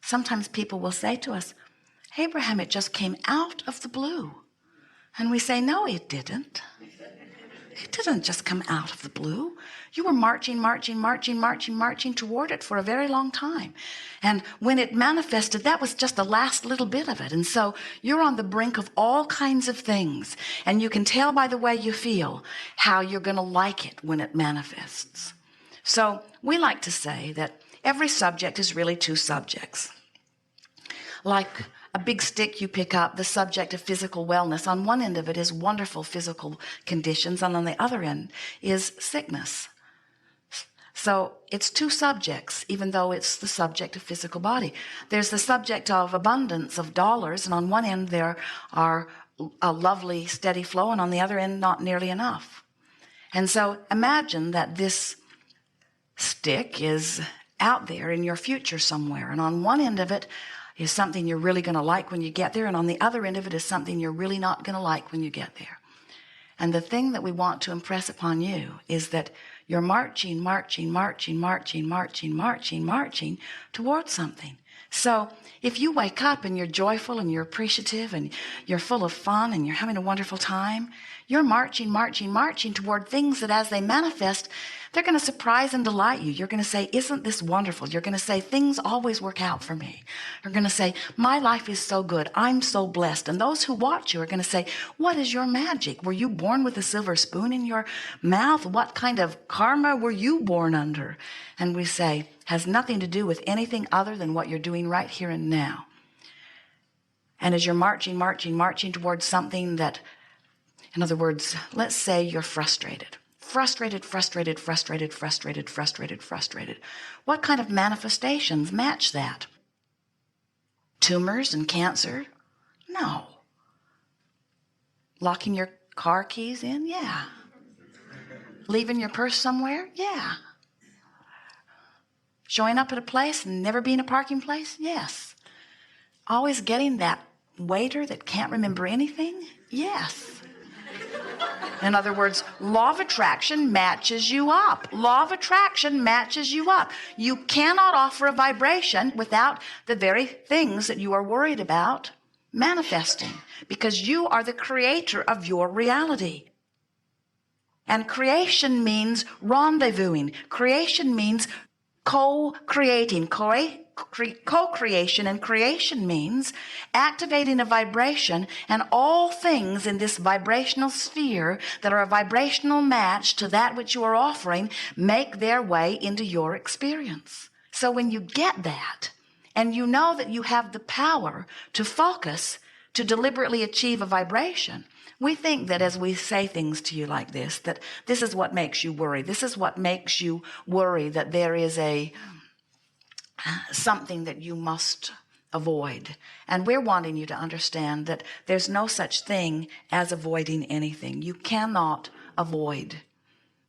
Sometimes people will say to us, Abraham, it just came out of the blue. And we say, no, it didn't. It didn't just come out of the blue. You were marching toward it for a very long time. And when it manifested, that was just the last little bit of it. And so you're on the brink of all kinds of things. And you can tell by the way you feel how you're going to like it when it manifests. So we like to say that every subject is really two subjects. Like a big stick you pick up, the subject of physical wellness. On one end of it is wonderful physical conditions, and on the other end is sickness. So it's two subjects, even though it's the subject of physical body. There's the subject of abundance of dollars, and on one end there are a lovely steady flow, and on the other end not nearly enough. And so imagine that this stick is out there in your future somewhere, and on one end of it is something you're really going to like when you get there, and on the other end of it is something you're really not going to like when you get there. And the thing that we want to impress upon you is that you're marching towards something. So if you wake up and you're joyful and you're appreciative and you're full of fun and you're having a wonderful time, you're marching toward things that as they manifest, they're going to surprise and delight you. You're going to say, isn't this wonderful? You're going to say, things always work out for me. You're going to say, my life is so good. I'm so blessed. And those who watch you are going to say, what is your magic? Were you born with a silver spoon in your mouth? What kind of karma were you born under? And we say, has nothing to do with anything other than what you're doing right here and now. And as you're marching towards something that, in other words, let's say you're frustrated. Frustrated. What kind of manifestations match that? Tumors and cancer? No. Locking your car keys in? Yeah. Leaving your purse somewhere? Yeah. Showing up at a place and never being a parking place? Yes. Always getting that waiter that can't remember anything? Yes. In other words, law of attraction matches you up. Law of attraction matches you up. You cannot offer a vibration without the very things that you are worried about manifesting, because you are the creator of your reality. And creation means rendezvousing. Creation means co-creating. Co-creation and creation means activating a vibration, and all things in this vibrational sphere that are a vibrational match to that which you are offering make their way into your experience. So when you get that, and you know that you have the power to focus, to deliberately achieve a vibration, we think that as we say things to you like this, that this is what makes you worry. This is what makes you worry, that there is something that you must avoid. And we're wanting you to understand that there's no such thing as avoiding anything. You cannot avoid.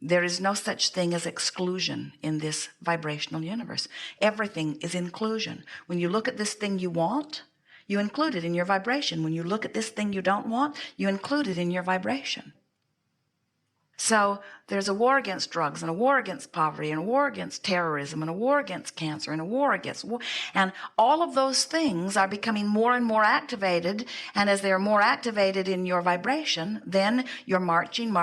There is no such thing as exclusion in this vibrational universe. Everything is inclusion. When you look at this thing you want, you include it in your vibration. When you look at this thing you don't want, you include it in your vibration. So there's a war against drugs, and a war against poverty, and a war against terrorism, and a war against cancer, and a war against war. And all of those things are becoming more and more activated. And as they're more activated in your vibration, then you're marching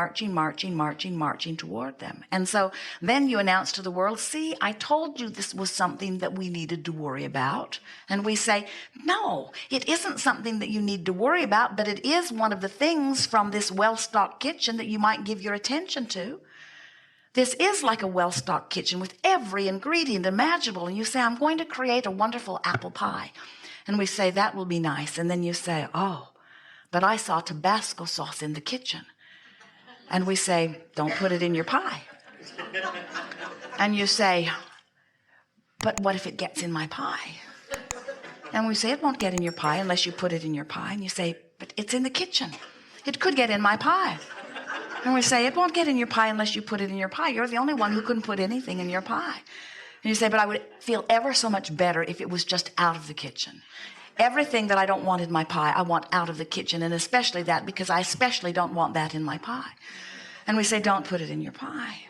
toward them. And so then you announce to the world, see, I told you this was something that we needed to worry about. And we say, no, it isn't something that you need to worry about, but it is one of the things from this well-stocked kitchen that you might give your attention to. This is like a well-stocked kitchen with every ingredient imaginable. And you say, I'm going to create a wonderful apple pie. And we say, that will be nice. And then you say, oh, but I saw Tabasco sauce in the kitchen. And we say, don't put it in your pie. And you say, but what if it gets in my pie? And we say, it won't get in your pie unless you put it in your pie. And you say, but it's in the kitchen. It could get in my pie. And we say, it won't get in your pie unless you put it in your pie. You're the only one who couldn't put anything in your pie. And you say, but I would feel ever so much better if it was just out of the kitchen. Everything that I don't want in my pie, I want out of the kitchen, and especially that, because I especially don't want that in my pie. And we say, don't put it in your pie.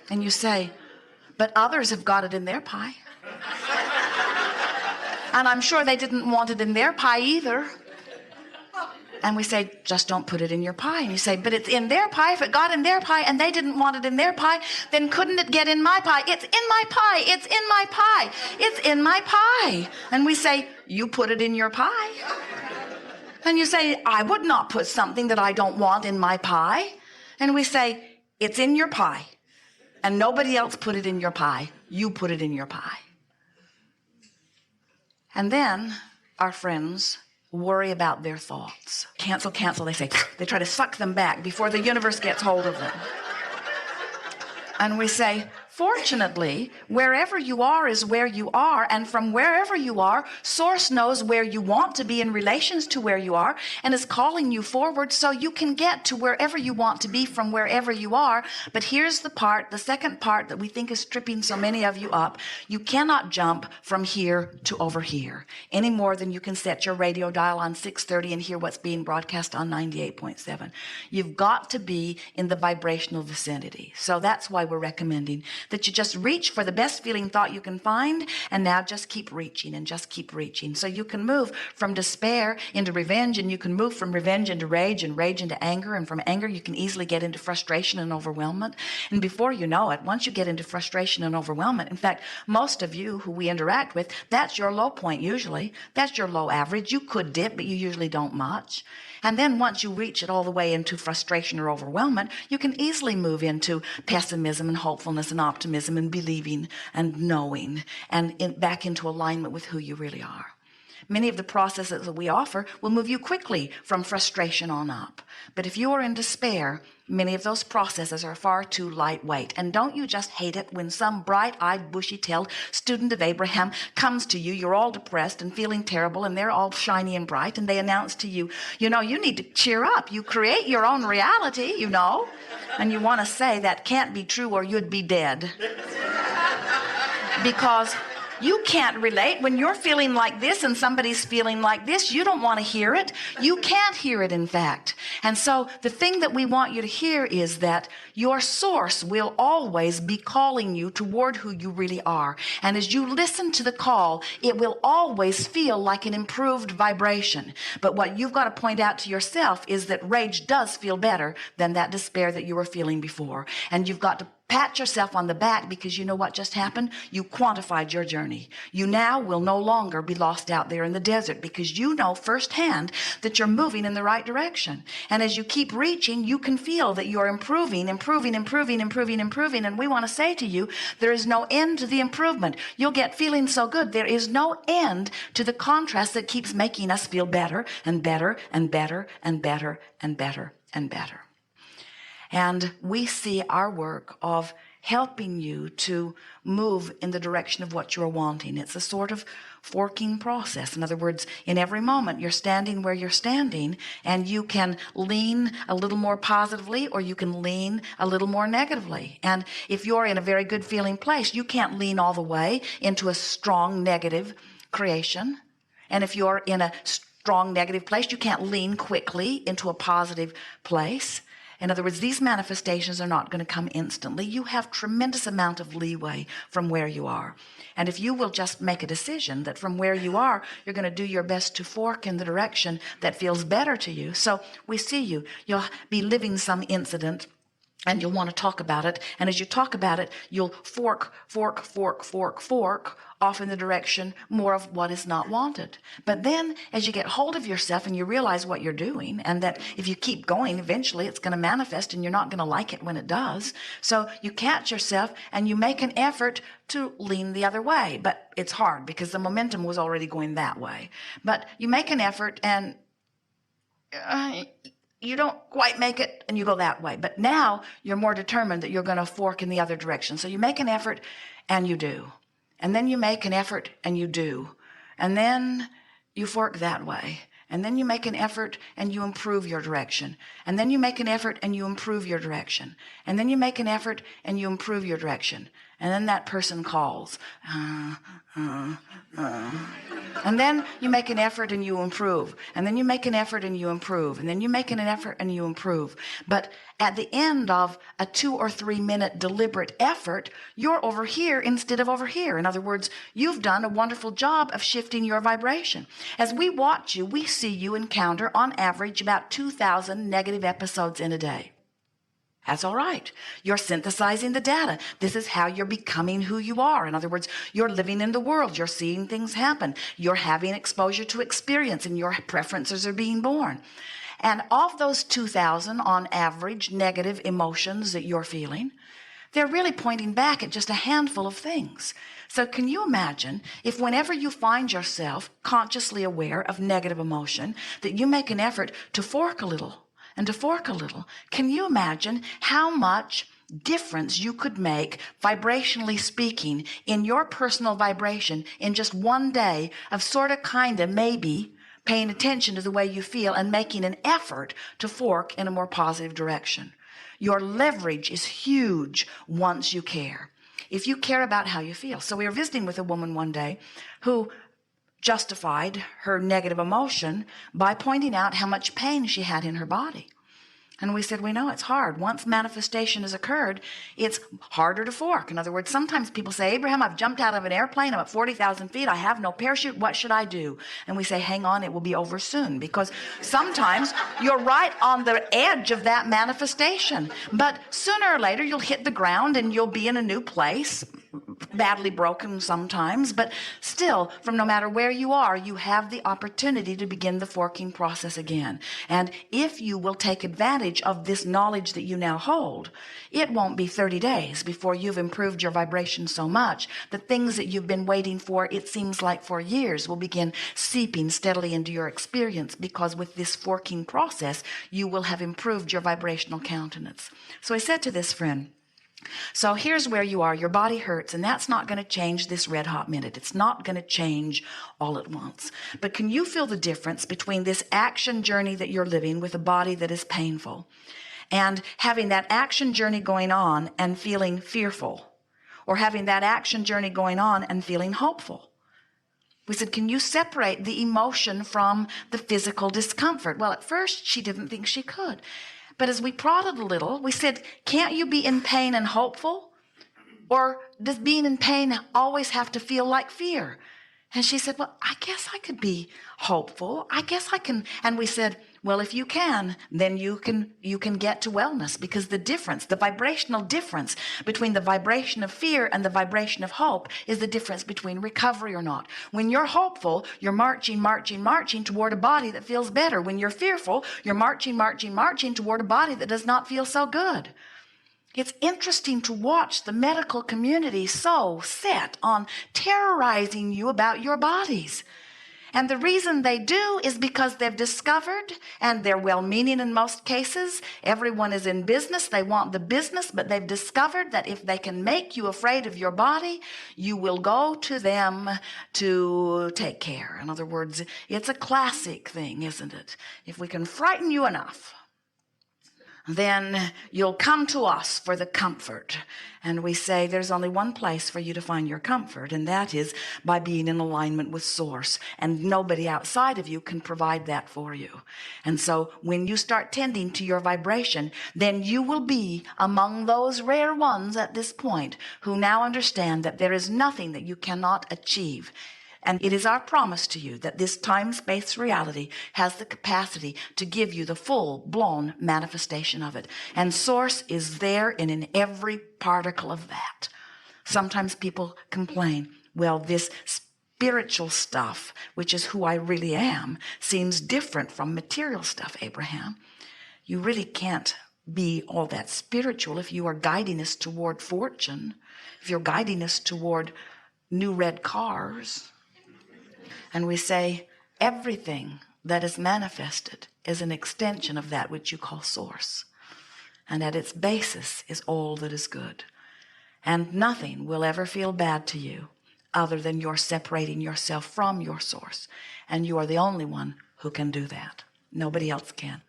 And you say, but others have got it in their pie. And I'm sure they didn't want it in their pie either. And we say, just don't put it in your pie. And you say, but it's in their pie. If it got in their pie and they didn't want it in their pie, then couldn't it get in my pie? It's in my pie. It's in my pie. It's in my pie. And we say, you put it in your pie. And you say, I would not put something that I don't want in my pie. And we say, it's in your pie. And nobody else put it in your pie. You put it in your pie. And then our friends worry about their thoughts. Cancel, cancel, they say. They try to suck them back before the universe gets hold of them. And we say, fortunately, wherever you are is where you are, and from wherever you are, Source knows where you want to be in relations to where you are and is calling you forward so you can get to wherever you want to be from wherever you are. But here's the part, the second part that we think is tripping so many of you up. You cannot jump from here to over here any more than you can set your radio dial on 630 and hear what's being broadcast on 98.7. You've got to be in the vibrational vicinity. So that's why we're recommending that you just reach for the best feeling thought you can find, and now just keep reaching and just keep reaching. So you can move from despair into revenge, and you can move from revenge into rage, and rage into anger, and from anger you can easily get into frustration and overwhelmment. And before you know it, once you get into frustration and overwhelmment, in fact, most of you who we interact with, that's your low point usually. That's your low average. You could dip, but you usually don't much. And then once you reach it all the way into frustration or overwhelmment, you can easily move into pessimism and hopefulness and optimism and believing and knowing and back into alignment with who you really are. Many of the processes that we offer will move you quickly from frustration on up. But if you are in despair, many of those processes are far too lightweight. And don't you just hate it when some bright-eyed, bushy-tailed student of Abraham comes to you, you're all depressed and feeling terrible, and they're all shiny and bright, and they announce to you, you know, you need to cheer up. You create your own reality, you know. And you want to say that can't be true or you'd be dead. Because you can't relate when you're feeling like this and somebody's feeling like this. You don't want to hear it. You can't hear it, in fact. And so the thing that we want you to hear is that your source will always be calling you toward who you really are. And as you listen to the call, it will always feel like an improved vibration. But what you've got to point out to yourself is that rage does feel better than that despair that you were feeling before. And you've got to pat yourself on the back, because you know what just happened? You quantified your journey. You now will no longer be lost out there in the desert, because you know firsthand that you're moving in the right direction. And as you keep reaching, you can feel that you're improving. And we want to say to you, there is no end to the improvement. You'll get feeling so good. There is no end to the contrast that keeps making us feel better and better and better and better and better and better. And we see our work of helping you to move in the direction of what you're wanting. It's a sort of forking process. In other words, in every moment, you're standing where you're standing, and you can lean a little more positively, or you can lean a little more negatively. And if you're in a very good feeling place, you can't lean all the way into a strong negative creation. And if you're in a strong negative place, you can't lean quickly into a positive place. In other words, these manifestations are not going to come instantly. You have tremendous amount of leeway from where you are. And if you will just make a decision that from where you are, you're going to do your best to fork in the direction that feels better to you. So we see you. You'll be living some incident, and you'll want to talk about it. And as you talk about it, you'll fork off in the direction more of what is not wanted. But then as you get hold of yourself and you realize what you're doing, and that if you keep going, eventually it's going to manifest and you're not going to like it when it does. So you catch yourself and you make an effort to lean the other way. But it's hard because the momentum was already going that way. But you make an effort and you don't quite make it and you go that way. But now you're more determined that you're going to fork in the other direction. So you make an effort and you do. And then you make an effort and you do. And then you fork that way. And then you make an effort and you improve your direction. And then you make an effort and you improve your direction. And then you make an effort and you improve your direction. And then that person calls. And then you make an effort and you improve. And then you make an effort and you improve. And then you make an effort and you improve. But at the end of a 2 or 3 minute deliberate effort, you're over here instead of over here. In other words, you've done a wonderful job of shifting your vibration. As we watch you, we see you encounter on average about 2,000 negative episodes in a day. That's all right. You're synthesizing the data. This is how you're becoming who you are. In other words, you're living in the world. You're seeing things happen. You're having exposure to experience, and your preferences are being born. And of those 2,000 on average negative emotions that you're feeling, they're really pointing back at just a handful of things. So can you imagine if whenever you find yourself consciously aware of negative emotion, that you make an effort to fork a little and to fork a little? Can you imagine how much difference you could make, vibrationally speaking, in your personal vibration in just one day of sort of kind of maybe paying attention to the way you feel and making an effort to fork in a more positive direction? Your leverage is huge once you care. If you care about how you feel. So we were visiting with a woman one day who justified her negative emotion by pointing out how much pain she had in her body. And we said, we know it's hard. Once manifestation has occurred, it's harder to fork. In other words, sometimes people say, Abraham, I've jumped out of an airplane. I'm at 40,000 feet. I have no parachute. What should I do? And we say, hang on, it will be over soon. Because sometimes you're right on the edge of that manifestation. But sooner or later, you'll hit the ground and you'll be in a new place. Badly broken sometimes, but still, from no matter where you are, you have the opportunity to begin the forking process again. And if you will take advantage of this knowledge that you now hold, it won't be 30 days before you've improved your vibration so much that things that you've been waiting for, it seems like for years, will begin seeping steadily into your experience, because with this forking process, you will have improved your vibrational countenance. So I said to this friend, so here's where you are. Your body hurts, and that's not going to change this red hot minute. It's not going to change all at once. But can you feel the difference between this action journey that you're living with a body that is painful and having that action journey going on and feeling fearful, or having that action journey going on and feeling hopeful? We said, can you separate the emotion from the physical discomfort? Well, at first she didn't think she could. But as we prodded a little, we said, can't you be in pain and hopeful? Or does being in pain always have to feel like fear? And she said, well, I guess I could be hopeful. I guess I can. And we said, well, if you can, then you can get to wellness, because the difference, the vibrational difference between the vibration of fear and the vibration of hope is the difference between recovery or not. When you're hopeful, you're marching toward a body that feels better. When you're fearful, you're marching toward a body that does not feel so good. It's interesting to watch the medical community so set on terrorizing you about your bodies. And the reason they do is because they've discovered, and they're well-meaning in most cases, everyone is in business, they want the business, but they've discovered that if they can make you afraid of your body, you will go to them to take care. In other words, it's a classic thing, isn't it? If we can frighten you enough, then you'll come to us for the comfort. And we say there's only one place for you to find your comfort, and that is by being in alignment with Source. And nobody outside of you can provide that for you. And so when you start tending to your vibration, then you will be among those rare ones at this point who now understand that there is nothing that you cannot achieve. And it is our promise to you that this time-space reality has the capacity to give you the full-blown manifestation of it. And Source is there and in every particle of that. Sometimes people complain, well, this spiritual stuff, which is who I really am, seems different from material stuff, Abraham. You really can't be all that spiritual if you are guiding us toward fortune, if you're guiding us toward new red cars. And we say everything that is manifested is an extension of that which you call Source. And at its basis is all that is good. And nothing will ever feel bad to you other than you're separating yourself from your Source. And you are the only one who can do that. Nobody else can.